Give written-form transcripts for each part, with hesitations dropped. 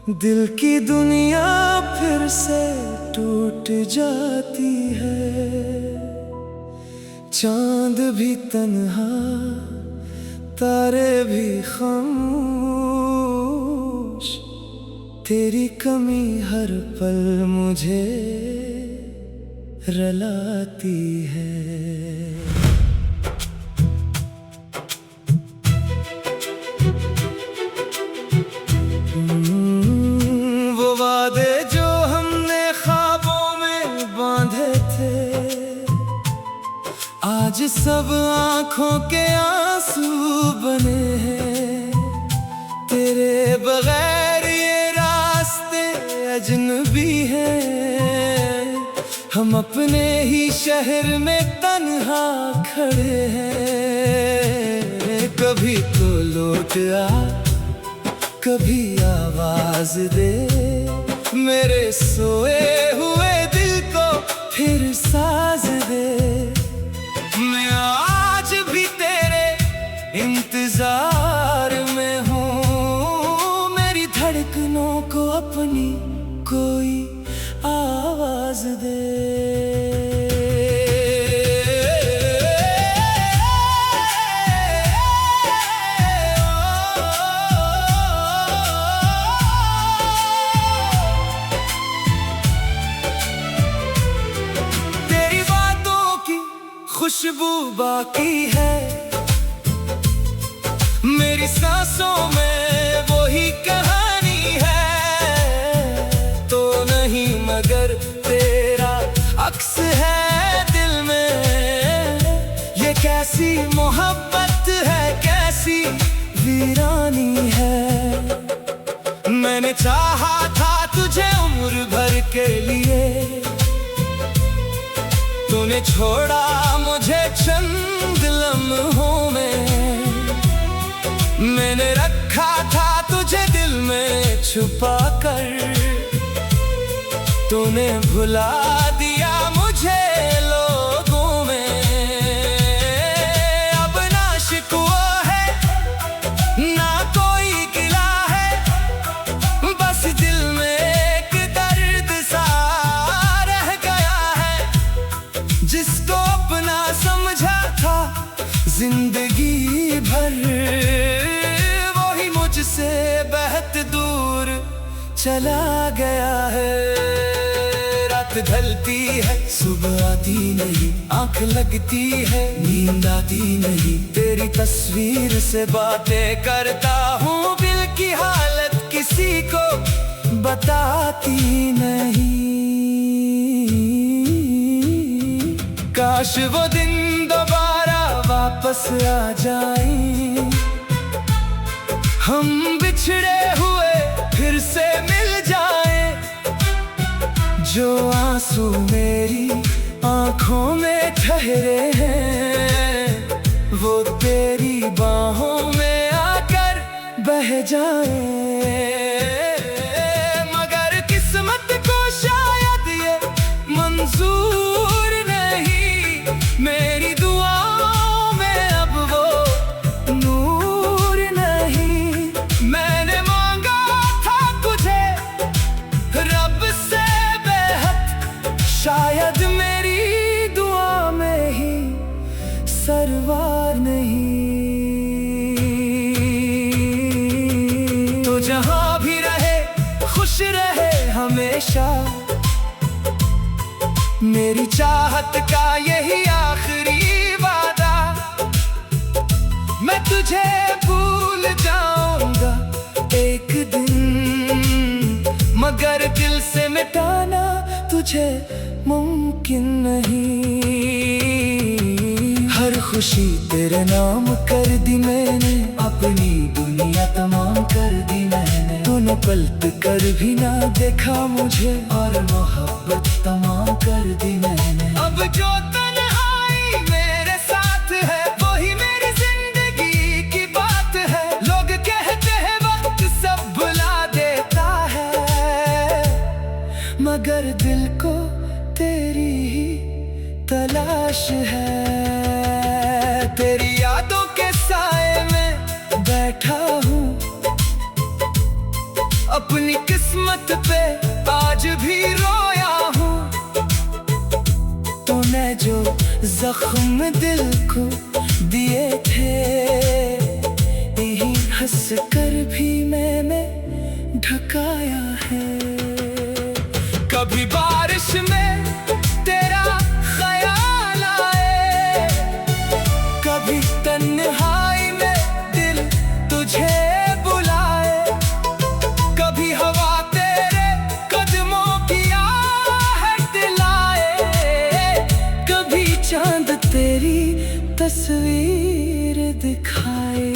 दिल की दुनिया फिर से टूट जाती है। चांद भी तन्हा, तारे भी खामोश, तेरी कमी हर पल मुझे रुलाती है। वो वादे जो हमने ख्वाबों में बांधे थे, आज सब आंखों के आंसू बने हैं। तेरे बगैर ये रास्ते अजनबी हैं, हम अपने ही शहर में तन्हा खड़े हैं। कभी तो लौट आ, कभी आवाज दे, मेरे सोए हुए दिल को फिर साज दे। मैं आज भी तेरे इंतजार में हूँ, मेरी धड़कनों को अपनी कोई आवाज दे। खुशबू बाकी है मेरी सांसों में, वही कहानी है। तो नहीं मगर तेरा अक्स है दिल में। ये कैसी मोहब्बत है, कैसी वीरानी है। मैंने चाहा था तुझे उम्र भर के लिए, तूने छोड़ा मुझे चंद लम्हों में। मैंने रखा था तुझे दिल में छुपा कर, तूने भुला दिया मुझे लोगों में। अब ना शिकवा है ना कोई गिला है, बस दिल में एक दर्द सा रह गया है। जिसको अपना समझा था जिंदगी भर, वही मुझसे बहुत दूर चला गया है। रात ढलती है, सुबह आती नहीं, आंख लगती है, नींद आती नहीं। तेरी तस्वीर से बातें करता हूँ, दिल की हालत किसी को बताती नहीं। काश वो दिन दोबारा वापस आ जाए, हम बिछड़े हुए फिर से मिल जाए। जो आंसू मेरी आंखों में ठहरे हैं, वो तेरी बाहों में आकर बह जाए। मगर किस्मत को शायद ये मंजूर नहीं, मेरी दुआओं में अब वो नूर नहीं। मैंने मांगा था तुझे रब से बेहद, शायद मेरी दुआ में ही सरवार नहीं। तो जहां भी रहे खुश रहे हमेशा, मेरी चाहत का यही आखिरी वादा। मैं तुझे भूल जाऊंगा एक दिन, मगर दिल से मिटाना तुझे मुमकिन नहीं। हर खुशी तेरे नाम कर दी मैंने, अपनी दुनिया तमाम कर दी मैंने। तूने पलट कर भी ना देखा मुझे, और मोहब्बत तमाम कर दी मैंने। अब जो तन्हाई मेरे साथ है, वही मेरी जिंदगी की बात है। लोग कहते हैं वक्त सब भुला देता है, मगर दिल को तेरी ही तलाश है। तेरी यादों के साए में बैठा हूँ, अपनी किस्मत पे आज भी रोया हूँ। तूने जो जख्म दिल को दिए थे, यही हंस कर भी मैंने ढकाया है। कभी बारिश में तेरा ख्याल आए, कभी तन्हाई में दिल तुझे बुलाए, कभी हवा तेरे कदमों की आहट दिलाए, कभी चांद तेरी तस्वीर दिखाए।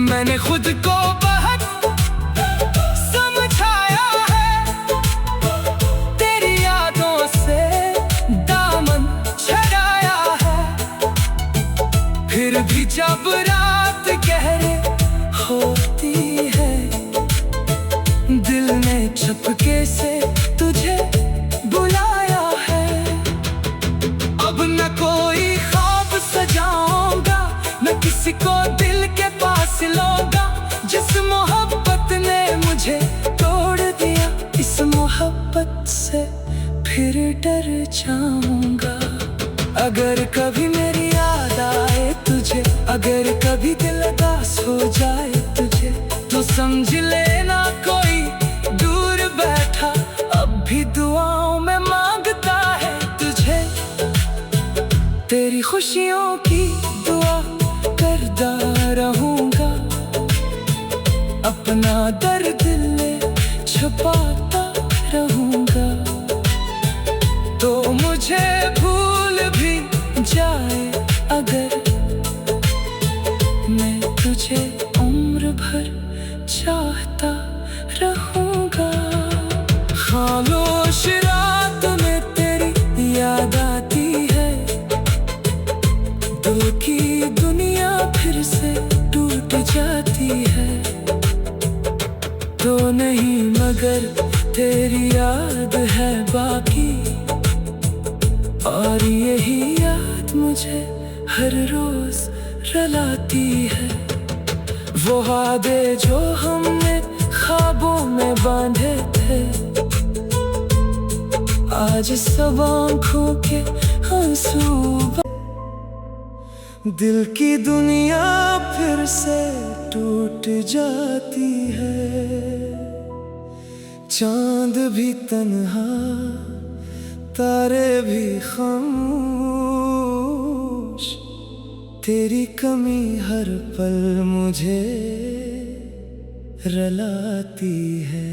मैंने खुद को बहुत समझाया है, तेरी यादों से दामन छड़ाया है। फिर भी जब रात गहरे होती है, दिल ने चुपके से तुझे बुलाया है। अब न कोई ख्वाब सजाऊंगा, न किसी को दिल के पास लूंगा। जिस मोहब्बत ने मुझे तोड़ दिया, इस मोहब्बत से फिर डर जाऊंगा। अगर कभी मेरी याद आए तुझे, अगर कभी दिल उदास हो जाए तुझे, तो समझ लेना कोई दूर बैठा अब भी दुआओं में मांगता है तुझे। तेरी खुशियों की दुआ करता रहूंगा, अपना दर्द ले छुपाता रहूंगा। तो मुझे भूल भी जाए अगर, मैं तुझे उम्र भर चाहता रहूंगा। खामोश रात में तेरी याद आती है, दिल की दुनिया फिर से टूट जाती है। तो नहीं मगर तेरी याद है बाकी, और यही याद मुझे हर रोज रुलाती है। वो वादे जो हमने ख्वाबों में बांधे थे, आज सब आँखों के आंसू। दिल की दुनिया फिर से टूट जाती है, चांद भी तन्हा, तारे भी खामोश। तेरी कमी हर पल मुझे रुलाती है।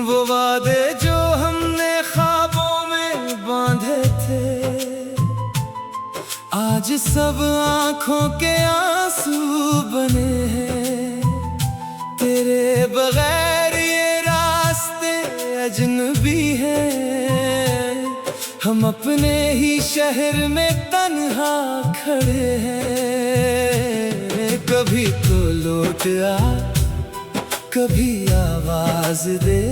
वो वादे जो हमने ख्वाबों में बांधे थे, आज सब आँखों के आंसू बने हैं। तेरे बगैर ये रास्ते अजनबी हैं, हम अपने ही शहर में तन्हा खड़े हैं। कभी तो लौट आ, कभी आवाज दे,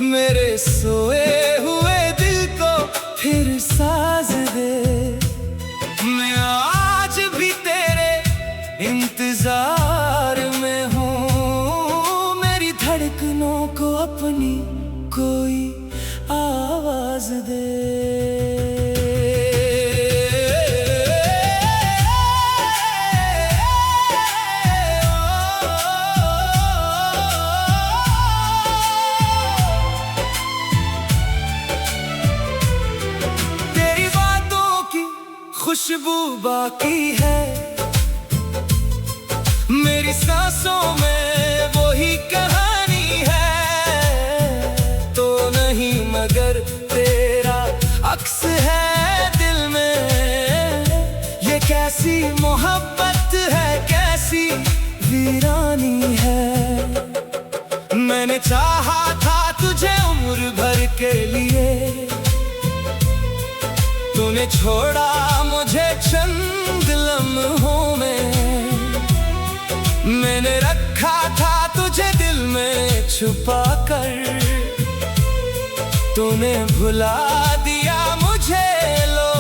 मेरे सोए हुए दिल को फिर साज दे। मैं आज भी तेरे इंतजार में हूँ, मेरी धड़कनों को अपनी कोई आवाज दे। खुशबू बाकी है मेरी सांसों में, वही कहानी है। तो नहीं मगर तेरा अक्स है दिल में, ये कैसी मोहब्बत है, कैसी वीरानी है। मैंने चाहा था तुझे उम्र भर के लिए, तूने छोड़ा मुझे चंद लम्हों में। मैंने रखा था तुझे दिल में छुपा कर, तूने भुला दिया मुझे लो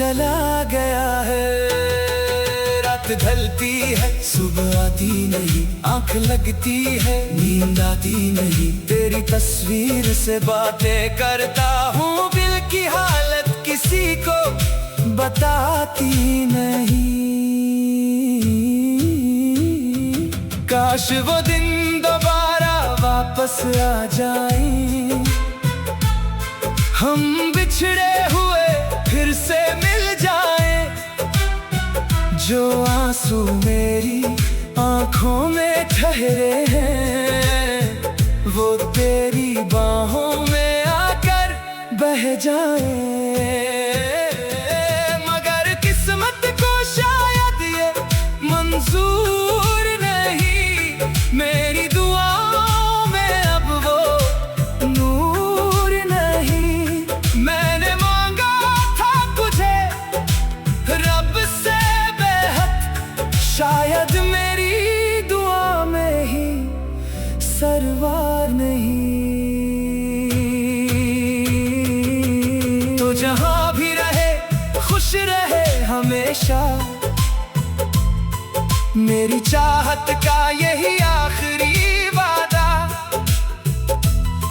चला गया है। रात ढलती है, सुबह आती नहीं, आंख लगती है, नींद आती नहीं। तेरी तस्वीर से बातें करता हूँ, दिल की हालत किसी को बताती नहीं। काश वो दिन दोबारा वापस आ जाए, हम बिछड़े हुए फिर से मिल जाए। जो आंसू मेरी आंखों में ठहरे हैं, वो तेरी बाहों में आकर बह जाए। मगर किस्मत को शायद ये मंजूर नहीं, मेरी दुआओं में अब वो नूर नहीं। मैंने मांगा था तुझे रब से बेहद, शायद मेरी दुआ में ही सरवार नहीं। तो जहां भी रहे खुश रहे हमेशा, मेरी चाहत का यही आखिरी वादा।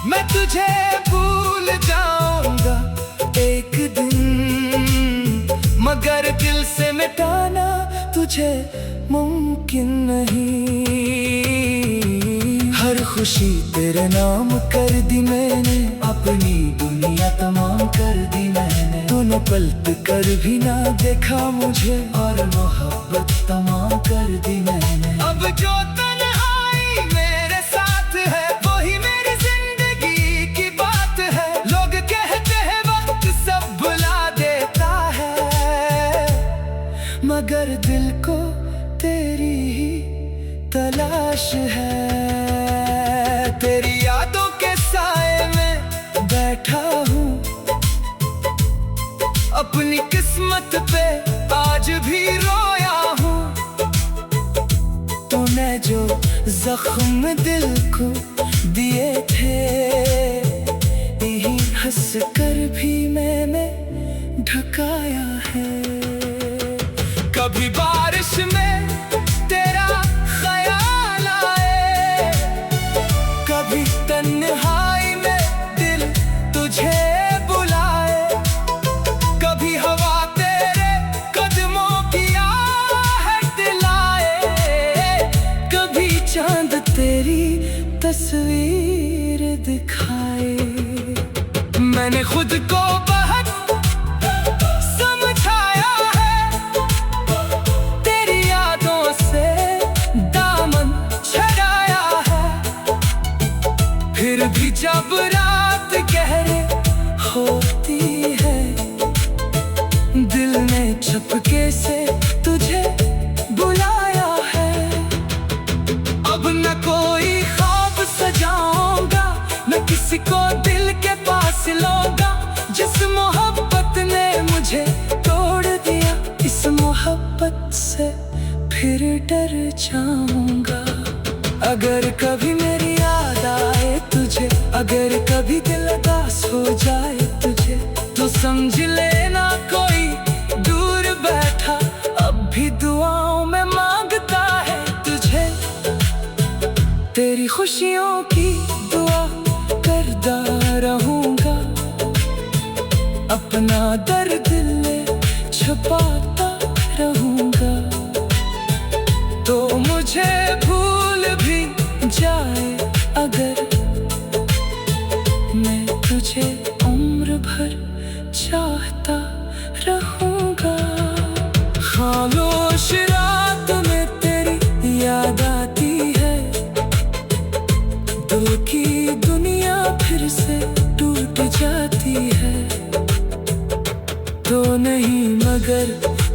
मैं तुझे भूल जाऊंगा एक दिन, मगर दिल से मिटाना तुझे मुमकिन नहीं। हर खुशी तेरे नाम कर दी मैंने, अपनी दुनिया तमाम कर दी मैंने। तूने पलट कर भी ना देखा मुझे, और मोहब्बत तमाम कर दी मैंने। अब जो तन्हाई मेरे साथ है, वही मेरी जिंदगी की बात है। लोग कहते हैं वक्त सब भुला देता है, मगर दिल को तेरी ही तलाश है। तेरी यादों के साए में बैठा हूँ, अपनी किस्मत पे आज भी रोया हूँ। तूने जो जख्म दिल को दिए थे, यही हंस कर भी मैंने ढकाया है। कभी बारिश में तेरा ख्याल आए, कभी तन्हाई में दिल तुझे बुलाए। कभी हवा तेरे कदमों की आहट दिलाए, कभी चांद तेरी तस्वीर दिखाए। मैंने खुद को बहुत समझाया है, तेरी यादों से दामन छड़ाया है। फिर भी जब रात गहरे होती है, दिल ने चुपके से तुझे बुलाया है। अब न कोई ख्वाब सजाऊंगा, न किसी को दिल के पास लूंगा। जिस मोहब्बत ने मुझे तोड़ दिया, इस मोहब्बत से फिर डर जाऊंगा। अगर कभी मेरी याद आए तुझे, अगर कभी दिल उदास हो जाए तुझे, तो समझ लेना कोई दूर बैठा अब भी दुआओं में मांगता है तुझे। तेरी खुशियों की दुआ करता रहूंगा, अपना दर्द दिल छुपाता रहूंगा। तो मुझे भूल भी जाए अगर, मैं तुझे उम्र भर चाहता रहूंगा। खामोश रात में तेरी याद आती है, दिल की दुनिया फिर से टूट जाती है। तो नहीं मगर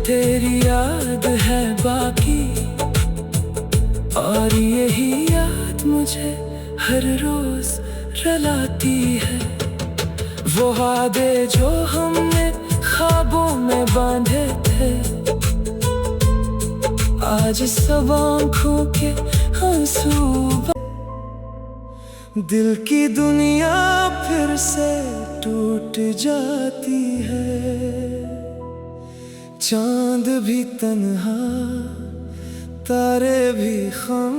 तेरी याद है बाकी, और यही याद मुझे हर रोज रुलाती है। वो वादे जो हमने ख्वाबों में बांधे थे, आज सब आँखों के आंसू। दिल की दुनिया फिर से टूट जाती है। चांद भी तन्हा, तारे भी खामोश,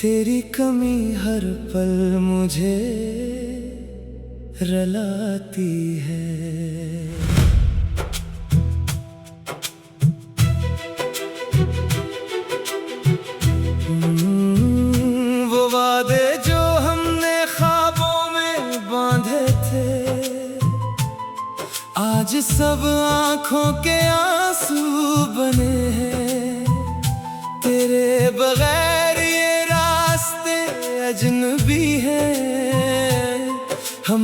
तेरी कमी हर पल मुझे रलाती है। वो वादे जो हमने ख्वाबों में बांधे थे, आज सब आंखों के आंसू बने हैं। तेरे बगैर ये रास्ते अजनबी हैं। हम